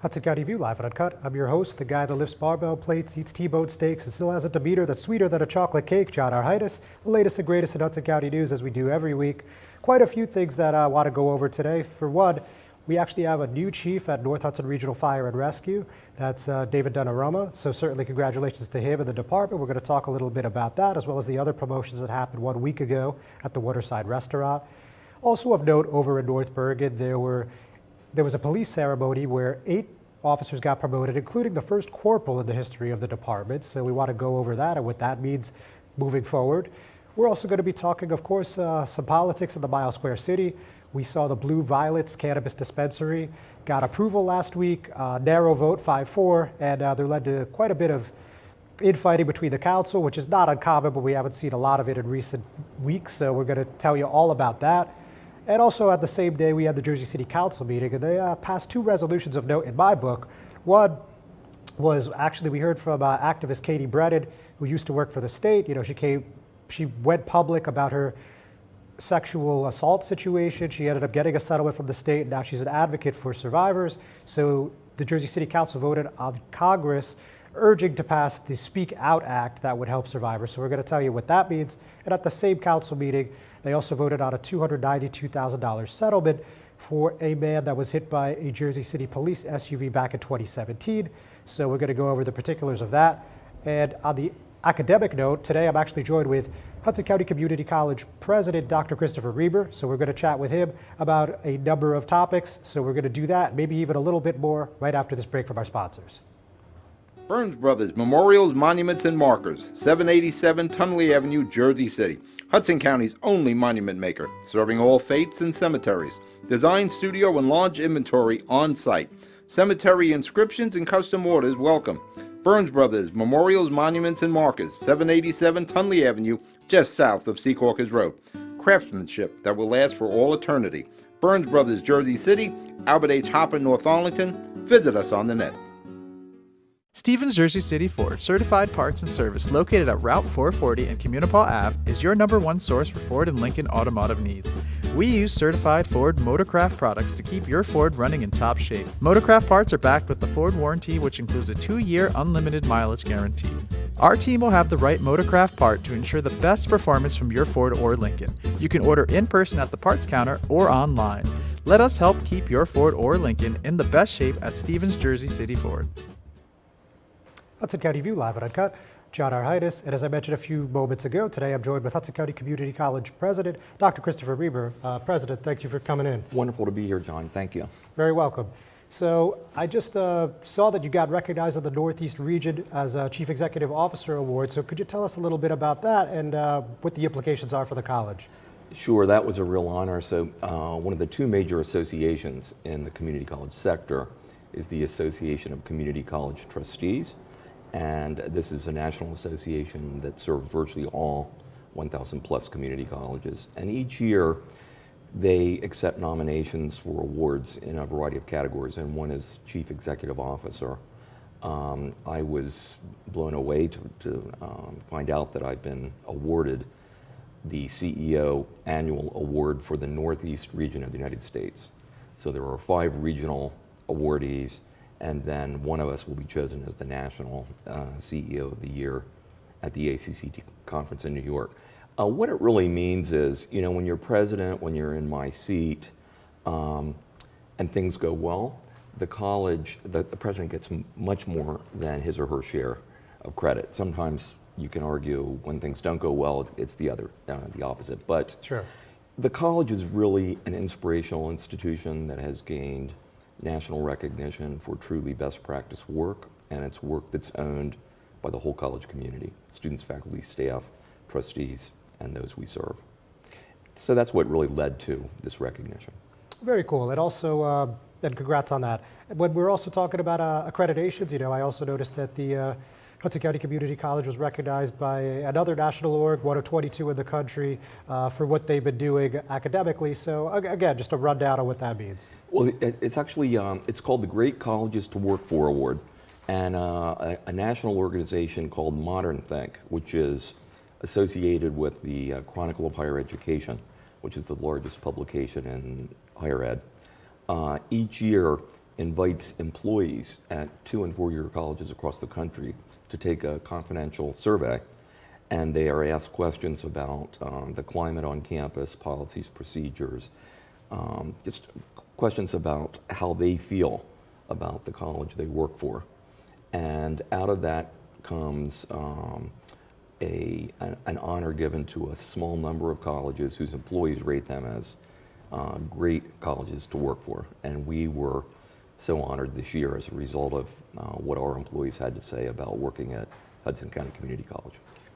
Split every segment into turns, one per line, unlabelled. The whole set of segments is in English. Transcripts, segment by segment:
Hudson County View live and uncut. I'm your host, the guy that lifts barbell plates, eats T-bone steaks, and still has a demeanor that's sweeter than a chocolate cake, John Heinis. The latest and greatest in Hudson County news, as we do every week. Quite a few things that I want to go over today. For one, we actually have a new chief at North Hudson Regional Fire and Rescue. That's David Dunarama. So certainly congratulations to him and the department. We're going to talk a little bit about that, as well as the other promotions that happened 1 week ago at the Waterside Restaurant. Also of note, over in North Bergen, there was a police ceremony where 8 officers got promoted, including the first corporal in the history of the department. So we want to go over that and what that means moving forward. We're also going to be talking, of course, some politics in the Mile Square City. We saw the Blue Violets Cannabis Dispensary got approval last week, narrow vote 5-4, and there led to quite a bit of infighting between the council, which is not uncommon, but we haven't seen a lot of it in recent weeks. So we're going to tell you all about that. And also at the same day, we had the Jersey City Council meeting, and they passed 2 resolutions of note in my book. One was actually, we heard from activist Katie Brennan, who used to work for the state. You know, she went public about her sexual assault situation. She ended up getting a settlement from the state, and now she's an advocate for survivors. So the Jersey City Council voted on Congress urging to pass the Speak Out Act that would help survivors. So we're going to tell you what that means. And at the same council meeting, they also voted on a $292,000 settlement for a man that was hit by a Jersey City police SUV back in 2017. So we're going to go over the particulars of that. And on the academic note, today I'm actually joined with Hudson County Community College President Dr. Christopher Reber. So we're going to chat with him about a number of topics. So we're going to do that, maybe even a little bit more, right after this break from our sponsors.
Burns Brothers Memorials, Monuments, and Markers, 787 Tunley Avenue, Jersey City. Hudson County's only monument maker, serving all faiths and cemeteries. Design, studio, and launch inventory on site. Cemetery inscriptions and custom orders welcome. Burns Brothers Memorials, Monuments, and Markers, 787 Tunley Avenue, just south of Secaucus Road. Craftsmanship that will last for all eternity. Burns Brothers, Jersey City, Albert H. Hopper, North Arlington. Visit us on the net.
Stevens Jersey City Ford Certified Parts and Service, located at Route 440 and Communipaw Ave, is your #1 source for Ford and Lincoln automotive needs. We use certified Ford Motorcraft products to keep your Ford running in top shape. Motorcraft parts are backed with the Ford warranty, which includes a 2-year unlimited mileage guarantee. Our team will have the right Motorcraft part to ensure the best performance from your Ford or Lincoln. You can order in person at the parts counter or online. Let us help keep your Ford or Lincoln in the best shape at Stevens Jersey City Ford.
Hudson County View live and uncut. John Heinis, and as I mentioned a few moments ago, today I'm joined with Hudson County Community College President, Dr. Christopher Reber. President, thank you for coming in.
Wonderful to be here, John. Thank you.
Very welcome. So I just saw that you got recognized in the Northeast region as a Chief Executive Officer Award. So could you tell us a little bit about that and what the implications are for the college?
Sure, that was a real honor. So one of the 2 major associations in the community college sector is the Association of Community College Trustees. And this is a national association that serves virtually all 1,000 plus community colleges. And each year they accept nominations for awards in a variety of categories, and one is Chief Executive Officer. I was blown away to find out that I've been awarded the CEO Annual Award for the Northeast region of the United States. So there are 5 regional awardees, and then one of us will be chosen as the National CEO of the Year at the ACC conference in New York. What it really means is, you know, when you're president, when you're in my seat, and things go well, the college, the president gets much more than his or her share of credit. Sometimes you can argue when things don't go well, it's the opposite. But
sure.
The college is really an inspirational institution that has gained national recognition for truly best practice work, and it's work that's owned by the whole college community, students, faculty, staff, trustees, and those we serve. So that's what really led to this recognition.
Very cool. And also, and congrats on that. When we're also talking about accreditations, you know, I also noticed that the Hudson County Community College was recognized by another national award, one of 22 in the country, for what they've been doing academically. So again, just a rundown on what that means.
Well, it's actually, it's called the Great Colleges to Work For Award, and a national organization called Modern Think, which is associated with the Chronicle of Higher Education, which is the largest publication in higher ed. Each year invites employees at 2- and 4-year colleges across the country to take a confidential survey, and they are asked questions about the climate on campus, policies, procedures, just questions about how they feel about the college they work for. And out of that comes an honor given to a small number of colleges whose employees rate them as great colleges to work for. And we were so honored this year as a result of what our employees had to say about working at Hudson County Community College.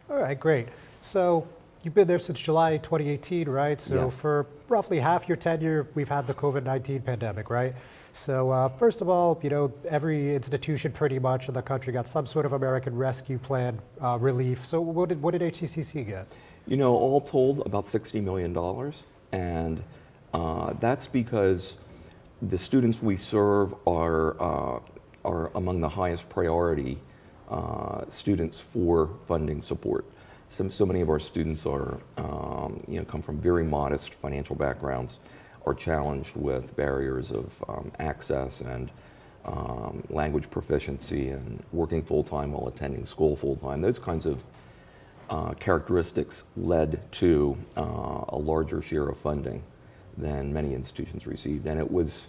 All right, great. So you've been there since July 2018, right? So
Yes.
for roughly half your tenure, we've had the COVID-19 pandemic, right? So first of all, you know, every institution pretty much in the country got some sort of American Rescue Plan relief. So what did HCCC get?
You know, all told, about $60 million. And that's because the students we serve are among the highest priority students for funding support. So many of our students are, come from very modest financial backgrounds, are challenged with barriers of access and language proficiency and working full-time while attending school full-time. Those kinds of characteristics led to a larger share of funding than many institutions received. And it was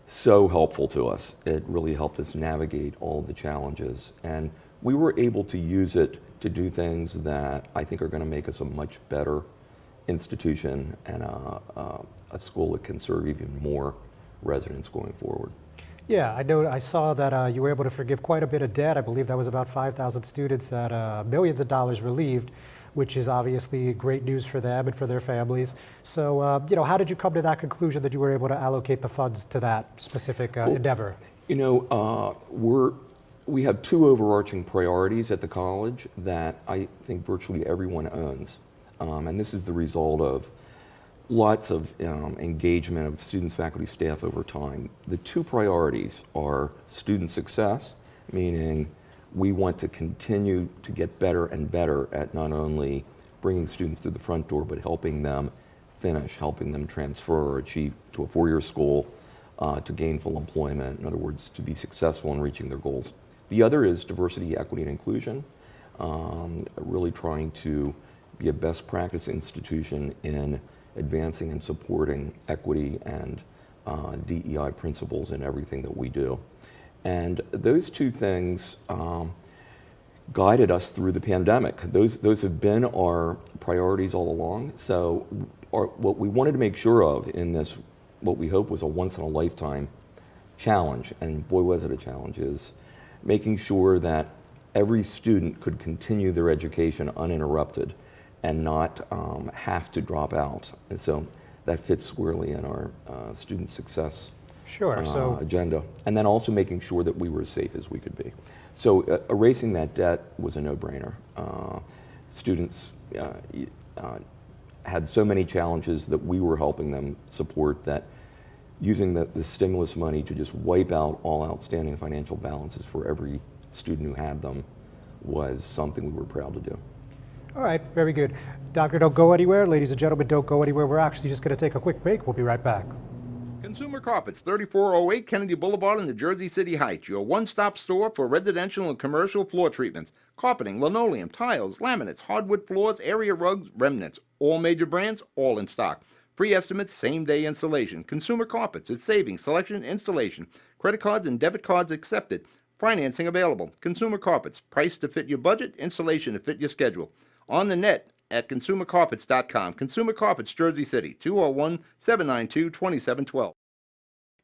so helpful to us. It really helped us navigate all the challenges. And we were able to use it to do things that I think are going to make us a much better institution and a school that can serve even more residents going forward.
Yeah, I know. I saw that you were able to forgive quite a bit of debt. I believe that was about 5,000 students at millions of dollars relieved, which is obviously great news for them and for their families. So, how did you come to that conclusion that you were able to allocate the funds to that specific endeavor?
You know, we have two overarching priorities at the college that I think virtually everyone owns. And this is the result of lots of engagement of students, faculty, staff over time. The two priorities are student success, meaning we want to continue to get better and better at not only bringing students through the front door, but helping them finish, helping them transfer or achieve to a 4-year school, to gainful employment, in other words, to be successful in reaching their goals. The other is diversity, equity, and inclusion, really trying to be a best practice institution in advancing and supporting equity and DEI principles in everything that we do. And those two things guided us through the pandemic. Those have been our priorities all along. So what we wanted to make sure of in this, what we hope was a once-in-a-lifetime challenge, and boy was it a challenge, is making sure that every student could continue their education uninterrupted and not have to drop out. And so that fits squarely in our student success agenda. And then also making sure that we were as safe as we could be. So erasing that debt was a no-brainer. Students had so many challenges that we were helping them support that using the stimulus money to just wipe out all outstanding financial balances for every student who had them was something we were proud to do.
All right, very good. Doctor, don't go anywhere. Ladies and gentlemen, don't go anywhere. We're actually just going to take a quick break. We'll be right back.
Consumer Carpets, 3408 Kennedy Boulevard in the Jersey City Heights, your one-stop store for residential and commercial floor treatments, carpeting, linoleum, tiles, laminates, hardwood floors, area rugs, remnants, all major brands, all in stock. Free estimates, same-day installation. Consumer Carpets, it's savings, selection, installation. Credit cards and debit cards accepted. Financing available. Consumer Carpets, price to fit your budget, installation to fit your schedule. On the net at consumercarpets.com. Consumer Carpets, Jersey City, 201-792-2712.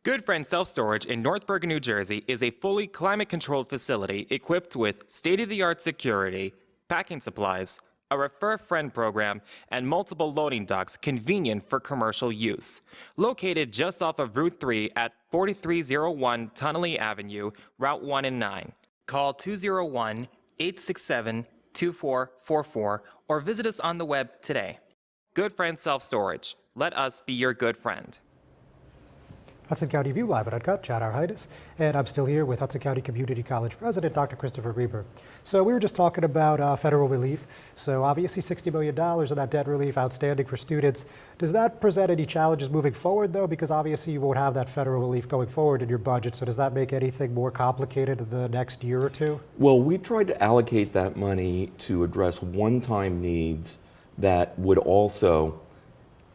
Good Friend Self-Storage in North Bergen, New Jersey is a fully climate-controlled facility equipped with state-of-the-art security, packing supplies, a Refer Friend program, and multiple loading docks convenient for commercial use. Located just off of Route 3 at 4301 Tunnelly Avenue, Route 1 and 9. Call 201-867-2444 or visit us on the web today. Good Friend Self-Storage. Let us be your good friend.
Hudson County View live at Uncut, Chad Heinis, and I'm still here with Hudson County Community College President Dr. Christopher Reber. So we were just talking about federal relief. So obviously $60 million of that debt relief outstanding for students. Does that present any challenges moving forward though? Because obviously you won't have that federal relief going forward in your budget. So does that make anything more complicated in the next year or two?
Well, we tried to allocate that money to address one-time needs that would also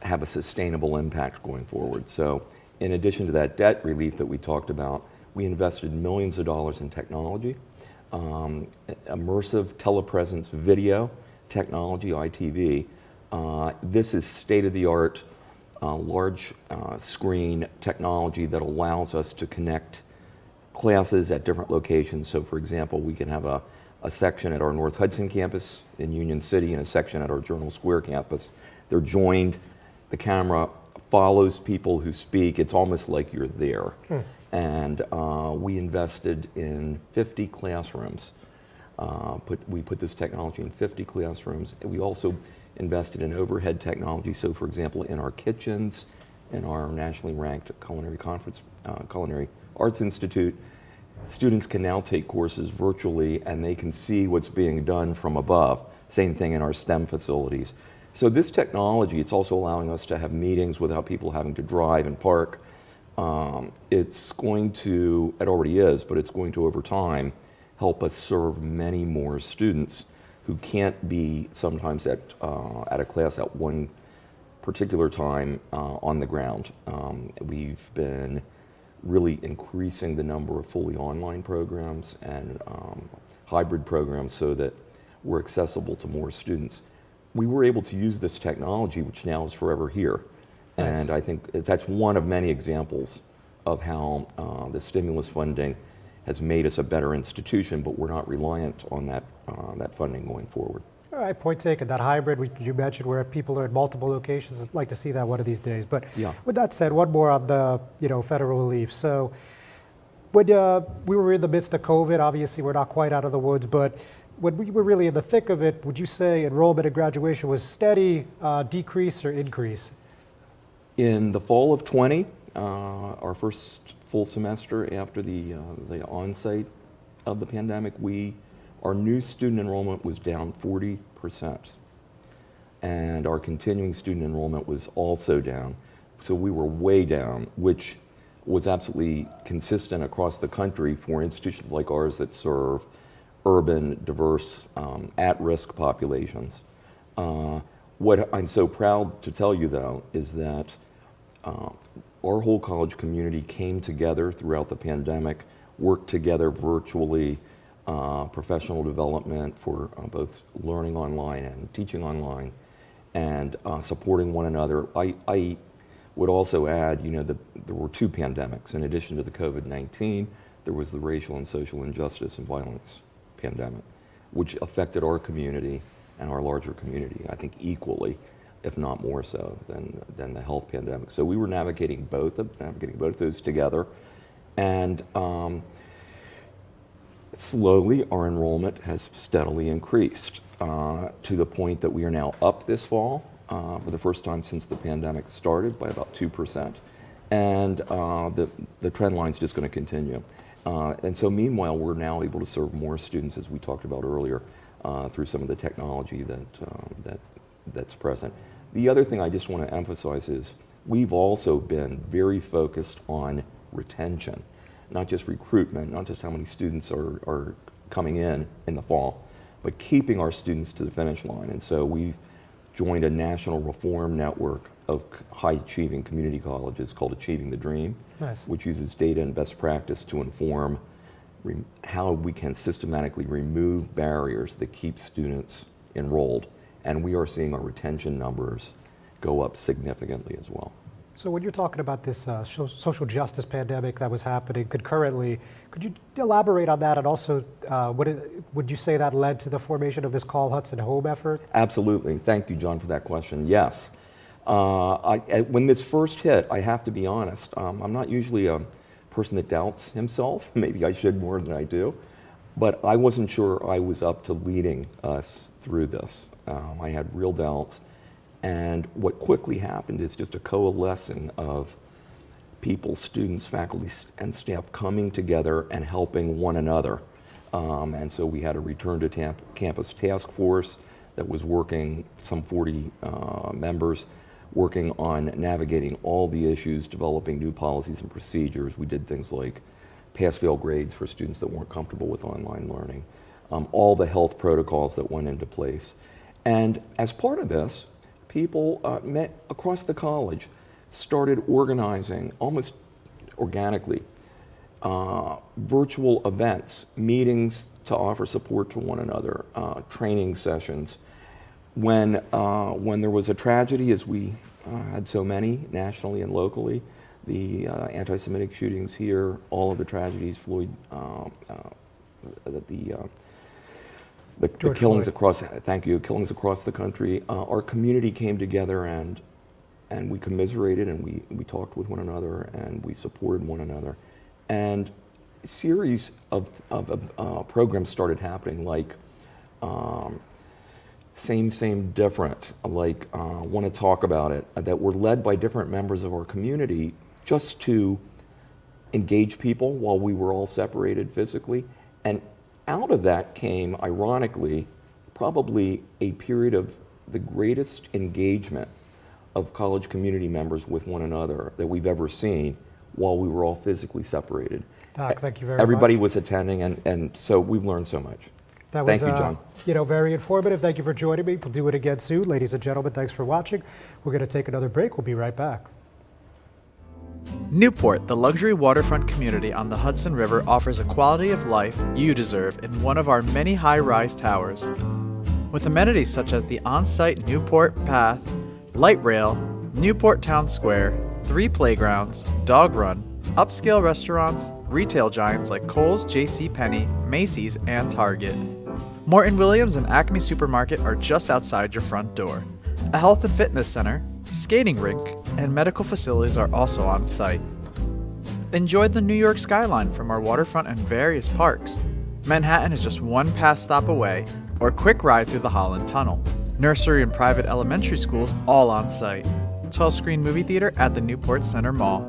have a sustainable impact going forward. So in addition to that debt relief that we talked about, we invested millions of dollars in technology, immersive telepresence video technology, ITV. This is state-of-the-art, large screen technology that allows us to connect classes at different locations. So for example, we can have a section at our North Hudson campus in Union City and a section at our Journal Square campus. They're joined. The camera follows people who speak. It's almost like you're there. And we invested in 50 classrooms. We put this technology in 50 classrooms. And we also invested in overhead technology. So for example, in our kitchens, in our nationally ranked Culinary Arts Institute, students can now take courses virtually and they can see what's being done from above. Same thing in our STEM facilities. So this technology, it's also allowing us to have meetings without people having to drive and park. It's going to, it already is, but it's going to over time help us serve many more students who can't be sometimes at a class at one particular time on the ground. We've been really increasing the number of fully online programs and hybrid programs so that we're accessible to more students. We were able to use this technology, which now is forever here. Nice. And I think that's one of many examples of how the stimulus funding has made us a better institution, but we're not reliant on that funding going forward.
All right, point taken. That hybrid you mentioned, where people are at multiple locations, I'd like to see that one of these days. But yeah. With that said, one more on the federal relief. So when we were in the midst of COVID, obviously we're not quite out of the woods, but when we were really in the thick of it, would you say enrollment and graduation was steady, decrease, or increase?
In the fall of 20, our first full semester after the on-site of the pandemic, our new student enrollment was down 40%. And our continuing student enrollment was also down. So we were way down, which was absolutely consistent across the country for institutions like ours that serve urban, diverse, at-risk populations. What I'm so proud to tell you, though, is that our whole college community came together throughout the pandemic, worked together virtually, professional development for both learning online and teaching online, and supporting one another. I would also add, there were two pandemics. In addition to the COVID-19, there was the racial and social injustice and violence pandemic, which affected our community and our larger community, I think equally, if not more so than the health pandemic. So we were navigating both those together, and slowly our enrollment has steadily increased to the point that we are now up this fall for the first time since the pandemic started by about 2%, and the trend line is just going to continue. And so meanwhile, we're now able to serve more students, as we talked about earlier, through some of the technology that's present. The other thing I just want to emphasize is we've also been very focused on retention, not just recruitment, not just how many students are coming in the fall, but keeping our students to the finish line. And so we've joined a national reform network of high-achieving community colleges called Achieving the Dream, nice. Which uses data and best practice to inform how we can systematically remove barriers that keep students enrolled. And we are seeing our retention numbers go up significantly as well.
So when you're talking about this social justice pandemic that was happening concurrently, could you elaborate on that? And also, would you say that led to the formation of this Call Hudson Home effort?
Absolutely. Thank you, John, for that question. Yes. When this first hit, I have to be honest, I'm not usually a person that doubts himself. Maybe I should more than I do. But I wasn't sure I was up to leading us through this. I had real doubts. And what quickly happened is just a coalescing of people, students, faculty, and staff coming together and helping one another. And so we had a return to campus task force that was working, some 40 members, working on navigating all the issues, developing new policies and procedures. We did things like pass-fail grades for students that weren't comfortable with online learning, all the health protocols that went into place. And as part of this, people met across the college, started organizing almost organically virtual events, meetings to offer support to one another, training sessions. When there was a tragedy, as we had so many nationally and locally, the anti-Semitic shootings here, all of the tragedies, Floyd, the killings across, killings across the country, our community came together and we commiserated and we talked with one another and we supported one another. And a series of programs started happening, like Same, Different, like Want to Talk About It, that were led by different members of our community just to engage people while we were all separated physically. And out of that came, ironically, probably a period of the greatest engagement of college community members with one another that we've ever seen while we were all physically separated.
Doc, thank you very much.
Everybody was attending, and so we've learned so much.
That was,
thank you, John.
Very informative. Thank you for joining me. We'll do it again soon. Ladies and gentlemen, thanks for watching. We're going to take another break. We'll be right back.
Newport, the luxury waterfront community on the Hudson River, offers a quality of life you deserve in one of our many high-rise towers. With amenities such as the on-site Newport Path, light rail, Newport Town Square, 3 playgrounds, dog run, upscale restaurants, retail giants like Kohl's, JCPenney, Macy's, and Target. Morton Williams and Acme Supermarket are just outside your front door. A health and fitness center, skating rink, and medical facilities are also on site. Enjoy the New York skyline from our waterfront and various parks. Manhattan is just one path stop away, or quick ride through the Holland Tunnel. Nursery and private elementary schools all on site. 12-screen movie theater at the Newport Center Mall.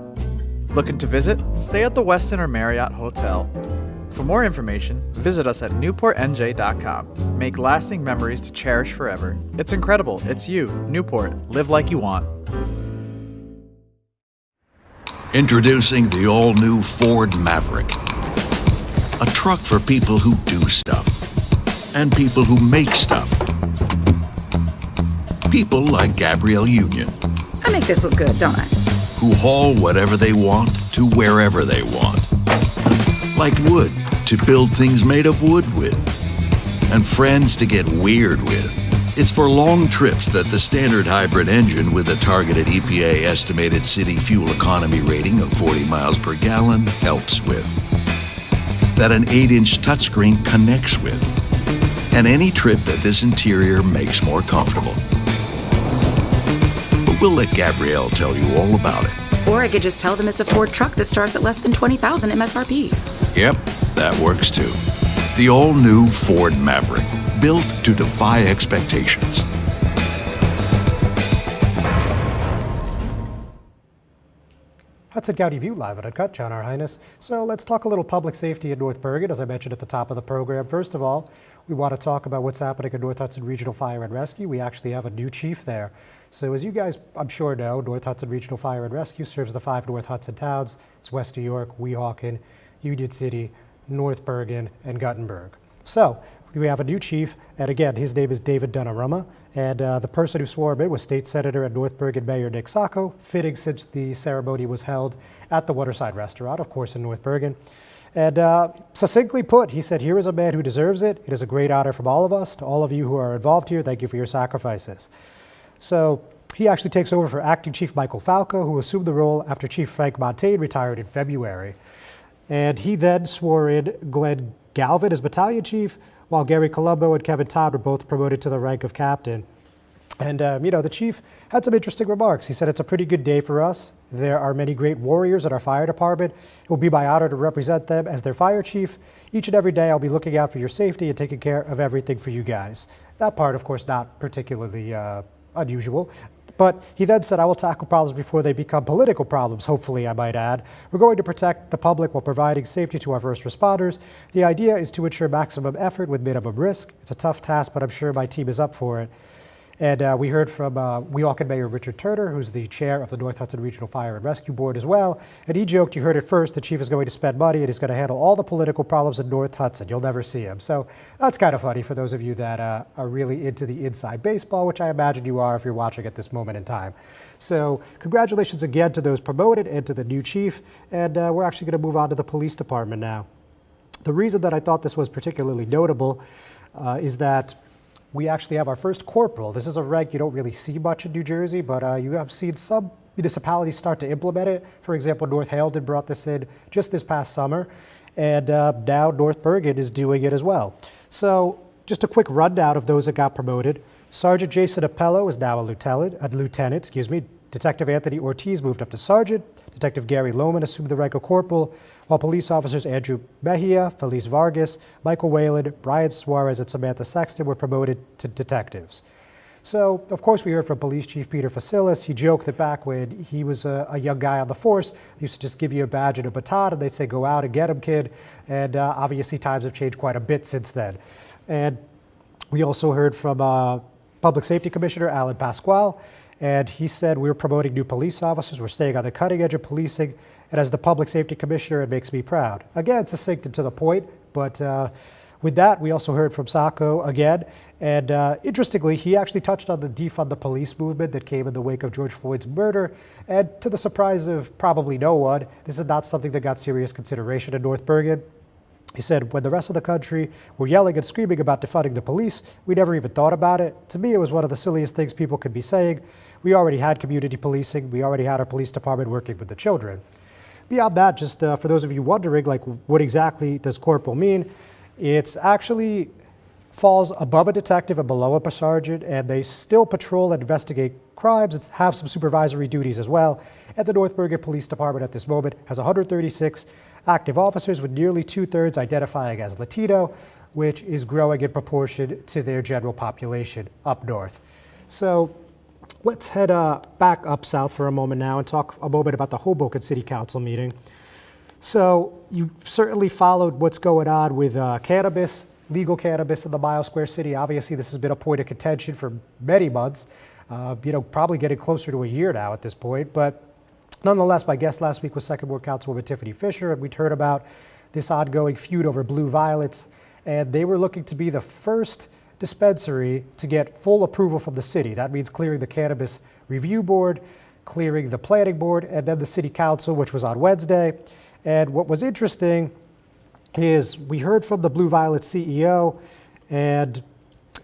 Looking to visit? Stay at the Westin or Marriott Hotel. For more information, visit us at newportnj.com. Make lasting memories to cherish forever. It's incredible. It's you, Newport. Live like you want.
Introducing the all-new Ford Maverick. A truck for people who do stuff. And people who make stuff. People like Gabrielle Union.
I make this look good, don't I?
Who haul whatever they want to wherever they want. Like wood to build things made of wood with. And friends to get weird with. It's for long trips that the standard hybrid engine with a targeted EPA estimated city fuel economy rating of 40 miles per gallon helps with. That an 8-inch touchscreen connects with. And any trip that this interior makes more comfortable. But we'll let Gabrielle tell you all about it.
Or I could just tell them it's a Ford truck that starts at less than $20,000 MSRP.
Yep, that works too. The all-new Ford Maverick, built to defy expectations.
Hudson County View live at Uncut, John R. Heinis. So let's talk a little public safety in North Bergen, as I mentioned at the top of the program. First of all, we want to talk about what's happening at North Hudson Regional Fire and Rescue. We actually have a new chief there. So as you guys, I'm sure know, North Hudson Regional Fire and Rescue serves the 5 North Hudson towns. It's West New York, Weehawken, Union City, North Bergen, and Guttenberg. So we have a new chief, and again, his name is David Donnarumma, and the person who swore him in was State Senator and North Bergen Mayor Nick Sacco, fitting since the ceremony was held at the Waterside Restaurant, of course, in North Bergen. And succinctly put, he said, "Here is a man who deserves it. It is a great honor from all of us. To all of you who are involved here, thank you for your sacrifices." So he actually takes over for Acting Chief Michael Falco, who assumed the role after Chief Frank Montaigne retired in February. And he then swore in Glenn Galvin as Battalion Chief, while Gary Colombo and Kevin Todd were both promoted to the rank of Captain. And, the chief had some interesting remarks. He said, "It's a pretty good day for us. There are many great warriors at our fire department. It will be my honor to represent them as their fire chief. Each and every day I'll be looking out for your safety and taking care of everything for you guys." That part, of course, not particularly unusual. But he then said, I will tackle problems before they become political problems, hopefully, I might add. We're going to protect the public while providing safety to our first responders. The idea is to ensure maximum effort with minimum risk. It's a tough task, but I'm sure my team is up for it. And we heard from Weehawken Mayor Richard Turner, who's the chair of the North Hudson Regional Fire and Rescue Board as well. And he joked, you heard it first, the chief is going to spend money and he's going to handle all the political problems in North Hudson. You'll never see him. So that's kind of funny for those of you that are really into the inside baseball, which I imagine you are if you're watching at this moment in time. So congratulations again to those promoted and to the new chief. And we're actually going to move on to the police department now. The reason that I thought this was particularly notable is that we actually have our first corporal. This is a rank you don't really see much in New Jersey, but you have seen some municipalities start to implement it. For example, North Haledon brought this in just this past summer, and now North Bergen is doing it as well. So just a quick rundown of those that got promoted. Sergeant Jason Appello is now a lieutenant. Detective Anthony Ortiz moved up to sergeant. Detective Gary Lohman assumed the rank of corporal, while police officers Andrew Mejia, Felice Vargas, Michael Whalen, Brian Suarez, and Samantha Sexton were promoted to detectives. So, of course, we heard from Police Chief Peter Facilis. He joked that back when he was a young guy on the force, they used to just give you a badge and a baton, and they'd say, go out and get him, kid. And obviously, times have changed quite a bit since then. And we also heard from Public Safety Commissioner Alan Pasquale. And he said, we're promoting new police officers. We're staying on the cutting edge of policing. And as the public safety commissioner, it makes me proud. Again, succinct and to the point. But with that, we also heard from Sacco again. And interestingly, he actually touched on the defund the police movement that came in the wake of George Floyd's murder. And to the surprise of probably no one, this is not something that got serious consideration in North Bergen. He said, when the rest of the country were yelling and screaming about defunding the police, we never even thought about it. To me, it was one of the silliest things people could be saying. We already had community policing. We already had our police department working with the children. Beyond that, just for those of you wondering, like, what exactly does corporal mean? It's actually falls above a detective and below a sergeant, and they still patrol and investigate crimes and have some supervisory duties as well. And the North Bergen Police Department at this moment has 136 active officers, with nearly 2/3 identifying as Latino, which is growing in proportion to their general population up north. So let's head back up south for a moment now and talk a moment about the Hoboken City Council meeting. So you certainly followed what's going on with cannabis, legal cannabis in the Mile Square City. Obviously, this has been a point of contention for many months, probably getting closer to a year now at this point. But nonetheless, my guest last week was Second Ward Councilwoman Tiffany Fisher, and we'd heard about this ongoing feud over Blue Violets, and they were looking to be the first dispensary to get full approval from the city. That means clearing the Cannabis Review Board, clearing the Planning Board, and then the City Council, which was on Wednesday. And what was interesting is we heard from the Blue Violet CEO, and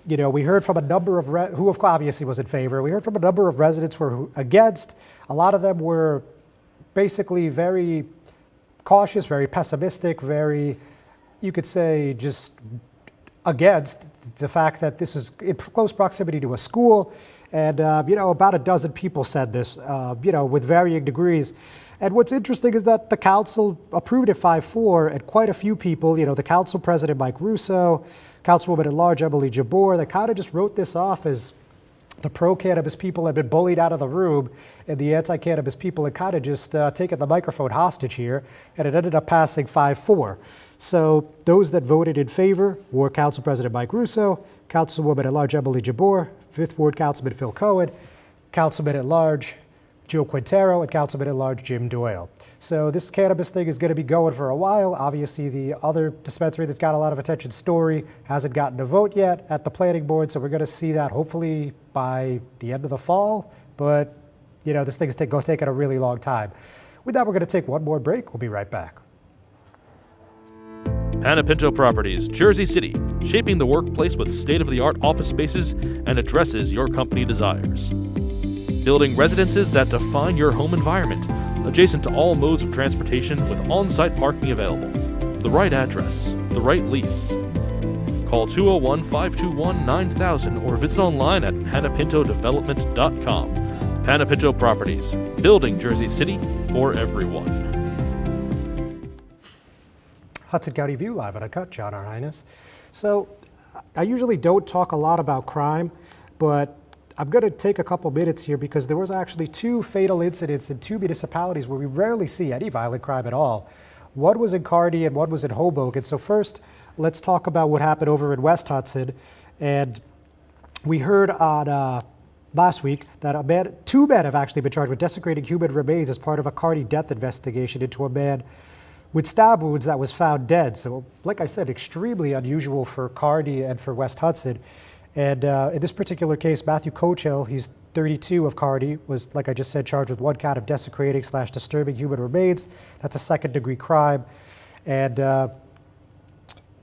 we heard from a number of who obviously was in favor. We heard from a number of residents who were against. A lot of them were basically very cautious, very pessimistic, very, you could say, just against the fact that this is in close proximity to a school. And, about a dozen people said this, with varying degrees. And what's interesting is that the council approved it 5-4, and quite a few people, the council president, Mike Russo, Councilwoman at Large, Emily Jabor, they kind of just wrote this off as the pro-cannabis people had been bullied out of the room, and the anti-cannabis people had kind of just taken the microphone hostage here, and it ended up passing 5-4. So those that voted in favor were Council President Mike Russo, Councilwoman at Large Emily Jabor, 5th Ward Councilman Phil Cohen, Councilman at Large Joe Quintero, and Councilman at Large Jim Doyle. So this cannabis thing is going to be going for a while. Obviously, the other dispensary that's got a lot of attention, Story, hasn't gotten a vote yet at the planning board, so we're going to see that hopefully by the end of the fall. But, this thing's taking a really long time. With that, we're going to take one more break. We'll be right back.
Panapinto Properties, Jersey City, shaping the workplace with state-of-the-art office spaces and addresses your company desires. Building residences that define your home environment, adjacent to all modes of transportation with on-site parking available. The right address, the right lease. Call 201-521-9000 or visit online at panapintodevelopment.com. Panapinto Properties, building Jersey City for everyone.
Hudson County View live on Uncut, John R. Heinis. So I usually don't talk a lot about crime, but I'm going to take a couple minutes here because there was actually 2 fatal incidents in 2 municipalities where we rarely see any violent crime at all. One was in Kearney and one was in Hoboken. So first, let's talk about what happened over in West Hudson. And we heard on last week that 2 men have actually been charged with desecrating human remains as part of a Kearney death investigation into a man with stab wounds that was found dead. So like I said, extremely unusual for Kearney and for West Hudson. And in this particular case, Matthew Coachill, he's 32 of Kearney, was, like I just said, charged with 1 count of desecrating / disturbing human remains. That's a 2nd-degree crime. And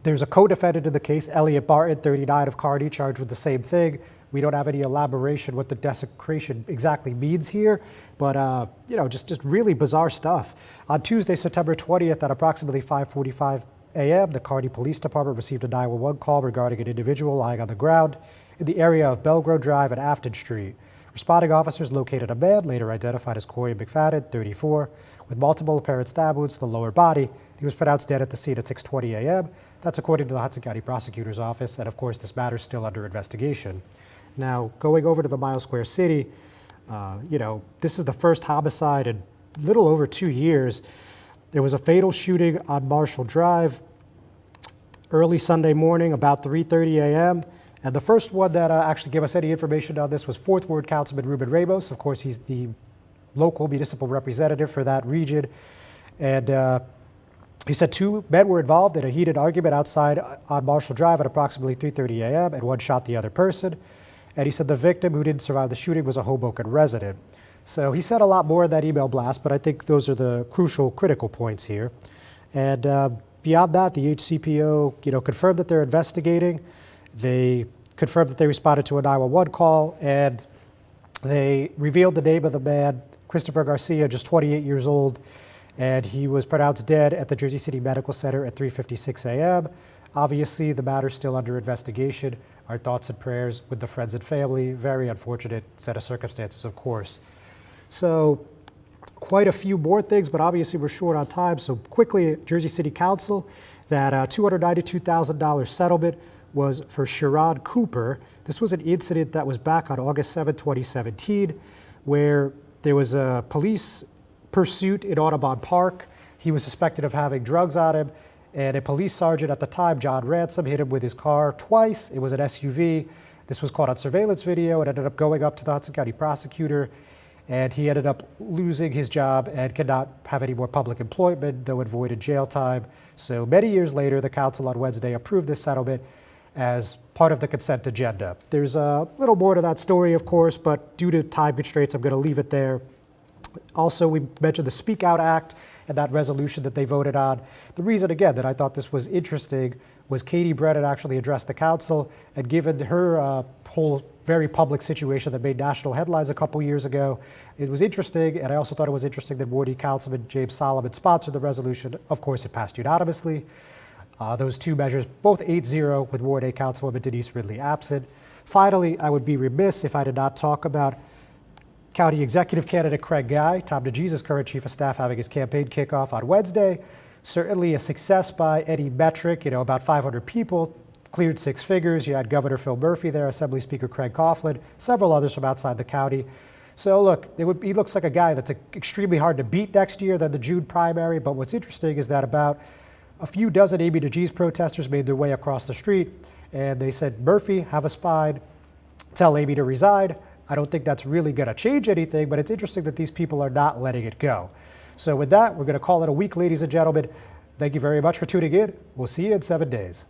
there's a co-defendant in the case, Elliot Barton, 39 of Kearney, charged with the same thing. We don't have any elaboration what the desecration exactly means here, but just really bizarre stuff. On Tuesday, September 20th, at approximately 5:45 a.m., the Kearney Police Department received a 911 call regarding an individual lying on the ground in the area of Belgrove Drive and Afton Street. Responding officers located a man, later identified as Corey McFadden, 34, with multiple apparent stab wounds to the lower body. He was pronounced dead at the scene at 6:20 a.m. That's according to the Hudson County Prosecutor's Office, and of course this matter is still under investigation. Now, going over to the Mile Square City, this is the first homicide in a little over 2 years. There was a fatal shooting on Marshall Drive early Sunday morning, about 3:30 a.m. And the first one that actually gave us any information on this was 4th Ward Councilman Ruben Ramos. Of course, he's the local municipal representative for that region. And he said 2 men were involved in a heated argument outside on Marshall Drive at approximately 3:30 a.m. and one shot the other person. And he said the victim, who didn't survive the shooting, was a Hoboken resident. So he said a lot more in that email blast, but I think those are the crucial, critical points here. And beyond that, the HCPO, confirmed that they're investigating. They confirmed that they responded to a 911 call, and they revealed the name of the man, Christopher Garcia, just 28 years old, and he was pronounced dead at the Jersey City Medical Center at 3:56 a.m. Obviously, the matter's still under investigation. Our thoughts and prayers with the friends and family. Very unfortunate set of circumstances, of course. So quite a few more things, but obviously we're short on time. So quickly, Jersey City Council, that $292,000 settlement was for Sherrod Cooper. This was an incident that was back on August 7, 2017, where there was a police pursuit in Audubon Park. He was suspected of having drugs on him, and a police sergeant at the time, John Ransom, hit him with his car twice. It was an SUV. This was caught on surveillance video. It ended up going up to the Hudson County prosecutor, and he ended up losing his job and could not have any more public employment, though it avoided jail time. So many years later, the council on Wednesday approved this settlement as part of the consent agenda. There's a little more to that story, of course, but due to time constraints, I'm going to leave it there. Also, we mentioned the Speak Out Act and that resolution that they voted on. The reason, again, that I thought this was interesting was Katie Brennan actually addressed the council, and given her whole very public situation that made national headlines a couple years ago, it was interesting, and I also thought it was interesting that Wardy Councilman James Solomon sponsored the resolution. Of course, it passed unanimously. Those 2 measures, both 8-0, with Ward A Councilwoman Denise Ridley absent. Finally, I would be remiss if I did not talk about County Executive Candidate Craig Guy, Tom DeJesus' current Chief of Staff, having his campaign kickoff on Wednesday. Certainly a success by any metric, about 500 people, cleared 6 figures. You had Governor Phil Murphy there, Assembly Speaker Craig Coughlin, several others from outside the county. So look, he looks like a guy that's extremely hard to beat next year than the June primary, but what's interesting is that about a few dozen Amy DeGee's protesters made their way across the street, and they said, Murphy, have a spine, tell Amy to resign. I don't think that's really going to change anything, but it's interesting that these people are not letting it go. So with that, we're going to call it a week, ladies and gentlemen. Thank you very much for tuning in. We'll see you in 7 days.